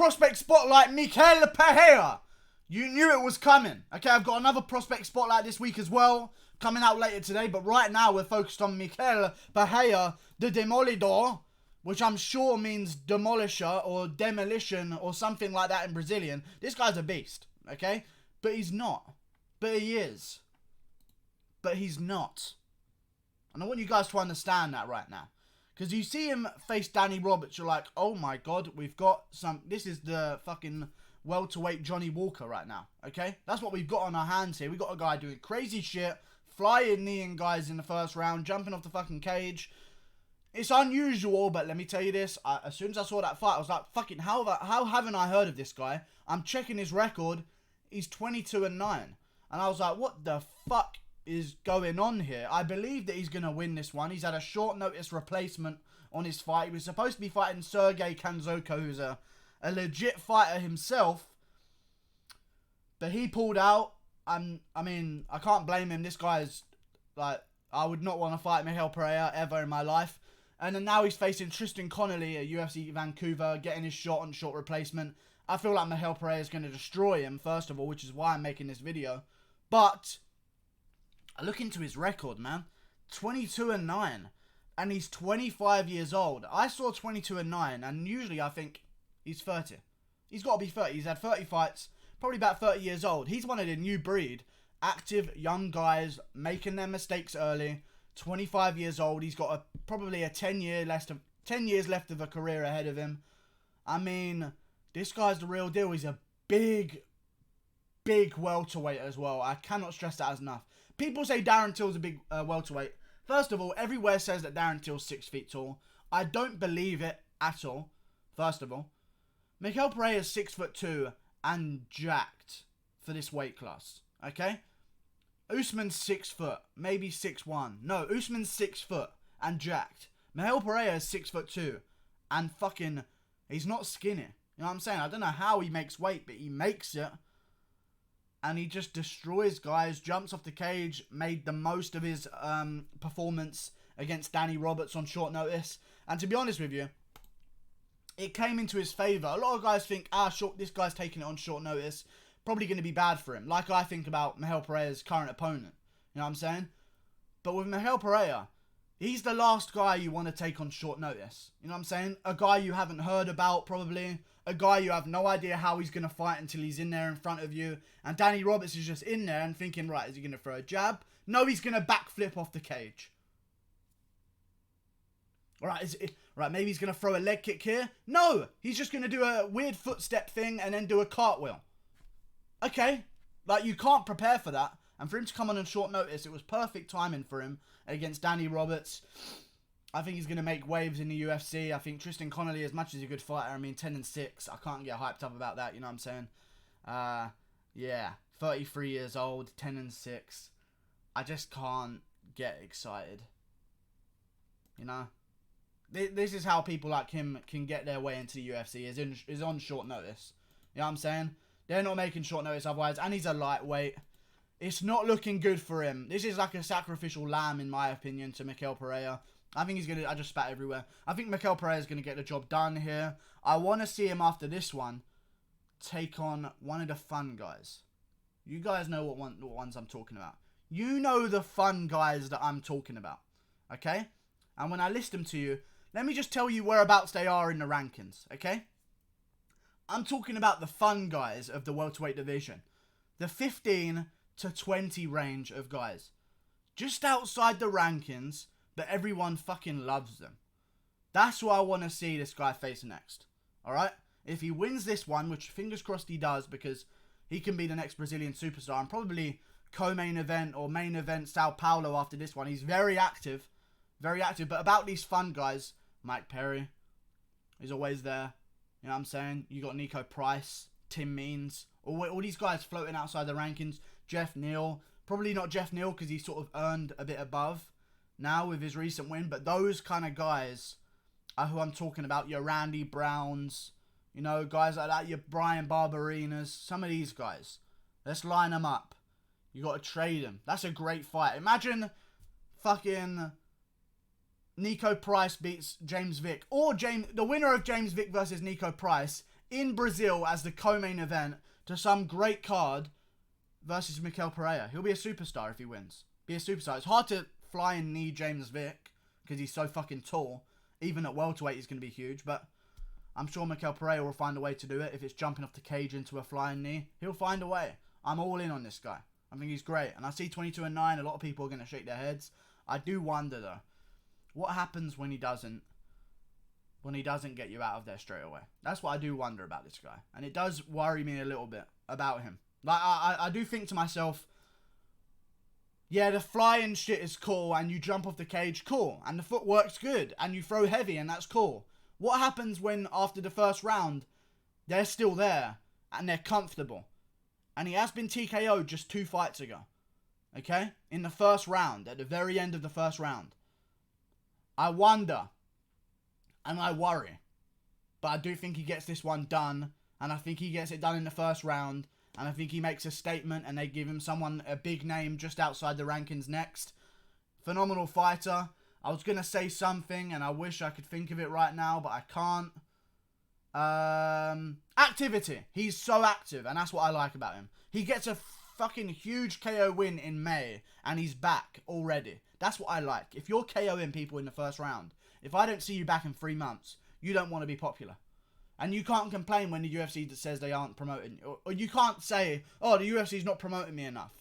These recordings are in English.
prospect spotlight, Michel Pereira. You knew it was coming. Okay, I've got another prospect spotlight this week as well, coming out later today. But right now, we're focused on Michel Pereira, the Demolidor, which I'm sure means demolisher or demolition or something like that in Brazilian. This guy's a beast, okay? But he's not. But he is. But he's not. And I want you guys to understand that right now. Because you see him face Danny Roberts, you're like, oh my god, we've got some... This is the fucking welterweight Johnny Walker right now, okay? That's what we've got on our hands here. We've got a guy doing crazy shit, flying, kneeing guys in the first round, jumping off the fucking cage. It's unusual, but let me tell you this. As soon as I saw that fight, I was like, fucking, how haven't I heard of this guy? I'm checking his record. He's 22-9. And I was like, what the fuck is going on here? I believe that he's going to win this one. He's had a short notice replacement on his fight. He was supposed to be fighting Sergey Kanzoko, who's a legit fighter himself. But he pulled out. I mean, I can't blame him. This guy is, like, I would not want to fight Michel Pereira ever in my life. And then now he's facing Tristan Connelly at UFC Vancouver, getting his shot on short replacement. I feel like Michel Pereira is going to destroy him, first of all, which is why I'm making this video. But I look into his record, man. 22-9. And he's 25 years old. I saw 22-9, and usually I think he's 30. He's got to be 30. He's had 30 fights, probably about 30 years old. He's one of the new breed. Active, young guys, making their mistakes early. 25 years old. He's got probably a 10 years left of a career ahead of him. I mean, this guy's the real deal. He's a big welterweight as well. I cannot stress that enough. People say Darren Till's a big welterweight. First of all, everywhere says that Darren Till's 6 feet tall. I don't believe it at all. First of all, Michel Pereira is 6'2" and jacked for this weight class. Okay, Usman's 6 foot, maybe 6'1". No, Usman's 6 foot and jacked. Michel Pereira is 6'2" and fucking, he's not skinny. You know what I'm saying? I don't know how he makes weight, but he makes it. And he just destroys guys, jumps off the cage, made the most of his performance against Danny Roberts on short notice. And to be honest with you, it came into his favour. A lot of guys think, this guy's taking it on short notice. Probably going to be bad for him. Like I think about Michel Pereira's current opponent. You know what I'm saying? But with Michel Pereira, he's the last guy you want to take on short notice. You know what I'm saying? A guy you haven't heard about, probably. A guy you have no idea how he's going to fight until he's in there in front of you. And Danny Roberts is just in there and thinking, right, is he going to throw a jab? No, he's going to backflip off the cage. Right, maybe he's going to throw a leg kick here. No, he's just going to do a weird footstep thing and then do a cartwheel. Okay, like, you can't prepare for that. And for him to come on short notice, it was perfect timing for him against Danny Roberts. I think he's going to make waves in the UFC. I think Tristan Connelly, as much as a good fighter, I mean, 10-6. I can't get hyped up about that, you know what I'm saying? Yeah, 33 years old, 10-6. I just can't get excited. You know? This is how people like him can get their way into the UFC, is on short notice. You know what I'm saying? They're not making short notice otherwise, and he's a lightweight. It's not looking good for him. This is like a sacrificial lamb, in my opinion, to Michel Pereira. I think he's going to... I just spat everywhere. I think Michel Pereira is going to get the job done here. I want to see him after this one take on one of the fun guys. You guys know what ones I'm talking about. You know the fun guys that I'm talking about. Okay? And when I list them to you, let me just tell you whereabouts they are in the rankings. Okay? I'm talking about the fun guys of the welterweight division. The 15 to 20 range of guys. Just outside the rankings, but everyone fucking loves them. That's what I want to see this guy face next. Alright? If he wins this one, which fingers crossed he does, because he can be the next Brazilian superstar, and probably co-main event or main event Sao Paulo after this one. He's very active. Very active. But about these fun guys, Mike Perry is always there. You know what I'm saying? You got Nico Price, Tim Means, all these guys floating outside the rankings. Jeff Neal. Probably not Jeff Neal because he's sort of earned a bit above now with his recent win. But those kind of guys are who I'm talking about. Your Randy Browns, you know, guys like that. Your Brian Barbarinas. Some of these guys. Let's line them up. You got to trade them. That's a great fight. Imagine fucking Nico Price beats James Vick. Or the winner of James Vick versus Nico Price in Brazil as the co-main event to some great card versus Michel Pereira. He'll be a superstar if he wins. Be a superstar. It's hard to fly and knee James Vick because he's so fucking tall. Even at welterweight, he's going to be huge. But I'm sure Michel Pereira will find a way to do it. If it's jumping off the cage into a flying knee, he'll find a way. I'm all in on this guy. I think he's great. And I see 22-9. A lot of people are going to shake their heads. I do wonder, though, what happens when he doesn't get you out of there straight away? That's what I do wonder about this guy. And it does worry me a little bit about him. Like, I do think to myself, yeah, the flying shit is cool and you jump off the cage, cool. And the footwork's good and you throw heavy and that's cool. What happens when after the first round, they're still there and they're comfortable? And he has been TKO'd just 2 fights ago. Okay? In the first round, at the very end of the first round. I wonder and I worry. But I do think he gets this one done. And I think he gets it done in the first round. And I think he makes a statement and they give him someone, a big name just outside the rankings next. Phenomenal fighter. I was going to say something and I wish I could think of it right now, but I can't. Activity. He's so active and that's what I like about him. He gets a fucking huge KO win in May and he's back already. That's what I like. If you're KOing people in the first round, if I don't see you back in 3 months, you don't want to be popular. And you can't complain when the UFC says they aren't promoting. Or you can't say, oh, the UFC's not promoting me enough.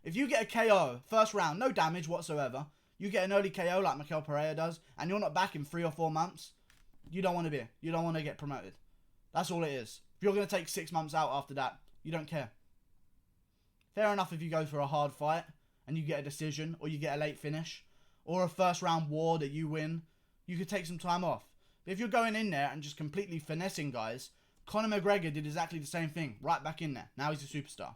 If you get a KO, first round, no damage whatsoever, you get an early KO like Michel Pereira does, and you're not back in 3 or 4 months, you don't want to be. You don't want to get promoted. That's all it is. If you're going to take 6 months out after that, you don't care. Fair enough if you go for a hard fight, and you get a decision, or you get a late finish, or a first round war that you win, you could take some time off. If you're going in there and just completely finessing guys, Conor McGregor did exactly the same thing. Right back in there. Now he's a superstar.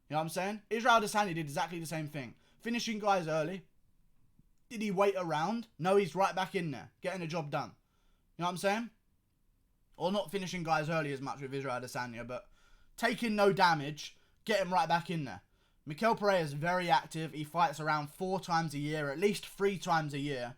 You know what I'm saying? Israel Adesanya did exactly the same thing. Finishing guys early. Did he wait around? No, he's right back in there. Getting the job done. You know what I'm saying? Or not finishing guys early as much with Israel Adesanya, but taking no damage, getting right back in there. Michel Pereira is very active. He fights around 4 times a year, at least 3 times a year.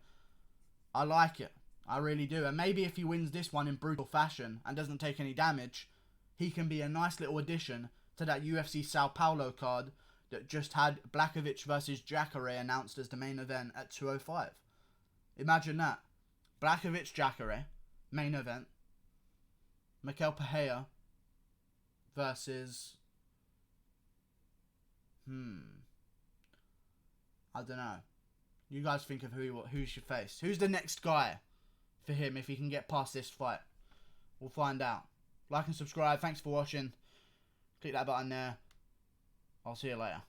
I like it. I really do. And maybe if he wins this one in brutal fashion and doesn't take any damage, he can be a nice little addition to that UFC Sao Paulo card that just had Blachowicz versus Jacare announced as the main event at 205. Imagine that. Blachowicz Jacare, main event. Michel Pereira versus... I don't know. You guys think of who he should face. Who's the next guy for him if he can get past this fight? We'll find out. Like and subscribe. Thanks for watching. Click that button there. I'll see you later.